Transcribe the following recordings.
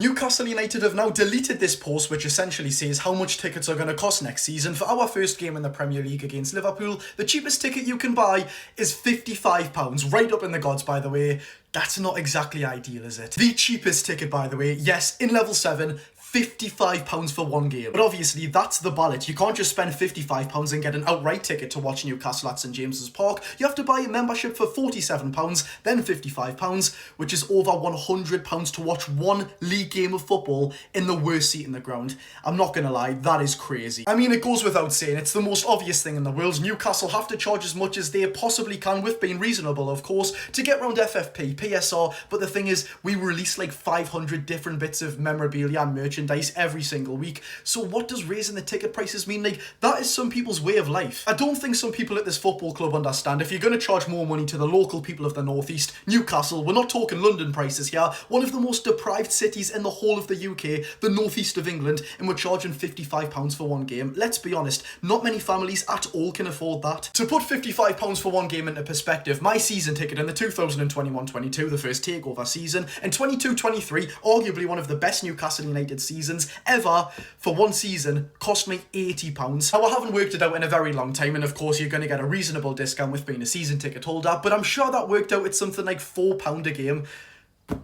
Newcastle United have now deleted this post, which essentially says how much tickets are going to cost next season. For our first game in the Premier League against Liverpool, the cheapest ticket you can buy is £55, right up in the gods, by the way. That's not exactly ideal, is it? The cheapest ticket, by the way, yes, in level 7, £55 for one game. But obviously, that's the ballot. You can't just spend £55 and get an outright ticket to watch Newcastle at St James's Park. You have to buy a membership for £47, then £55, which is over £100 to watch one league game of football in the worst seat in the ground. I'm not gonna lie, that is crazy. I mean, it goes without saying, it's the most obvious thing in the world. Newcastle have to charge as much as they possibly can, with being reasonable, of course, to get around FFP, PSR, but the thing is, we release like 500 different bits of memorabilia and merchandise every single week. So what does raising the ticket prices mean? Like, that is some people's way of life. I don't think some people at this football club understand. If you're going to charge more money to the local people of the northeast, Newcastle, we're not talking London prices here, one of the most deprived cities in the whole of the UK, the northeast of England, and we're charging £55 for one game. Let's be honest, not many families at all can afford that. To put £55 for one game into perspective, my season ticket in the 2021-22, the first takeover season, and 22-23, arguably one of the best Newcastle United seasons ever, for one season, cost me £80. Now, I haven't worked it out in a very long time, and of course you're going to get a reasonable discount with being a season ticket holder, but I'm sure that worked out at something like £4 a game.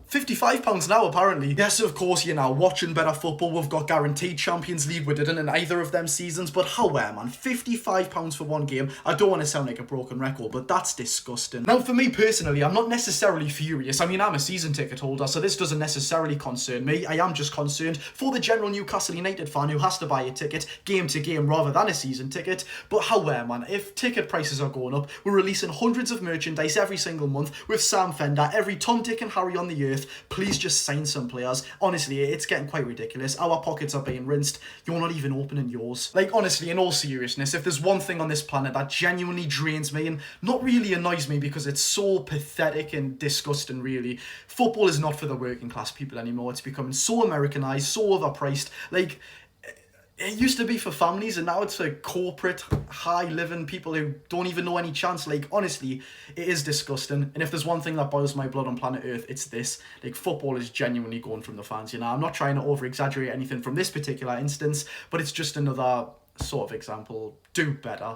£55 now, apparently. Yes, of course, you're now watching better football. We've got guaranteed Champions League. We didn't in either of them seasons, but however, man, £55 for one game. I don't want to sound like a broken record, but that's disgusting. Now, for me personally, I'm not necessarily furious. I mean, I'm a season ticket holder, so this doesn't necessarily concern me. I am just concerned for the general Newcastle United fan who has to buy a ticket game to game rather than a season ticket. But however, man, if ticket prices are going up, we're releasing hundreds of merchandise every single month with Sam Fender, every Tom, Dick and Harry on the earth. Please just sign some players. Honestly, it's getting quite ridiculous. Our pockets are being rinsed. You're not even opening yours. Like, honestly, in all seriousness, if there's one thing on this planet that genuinely drains me and not really annoys me because it's so pathetic and disgusting, really, football is not for the working class people anymore. It's becoming so Americanized, so overpriced. Like, it used to be for families, and now it's for corporate, high-living people who don't even know any chance. Like, honestly, it is disgusting. And if there's one thing that boils my blood on planet Earth, it's this. Like, football is genuinely going from the fans, you know? I'm not trying to over-exaggerate anything from this particular instance, but it's just another sort of example. Do better.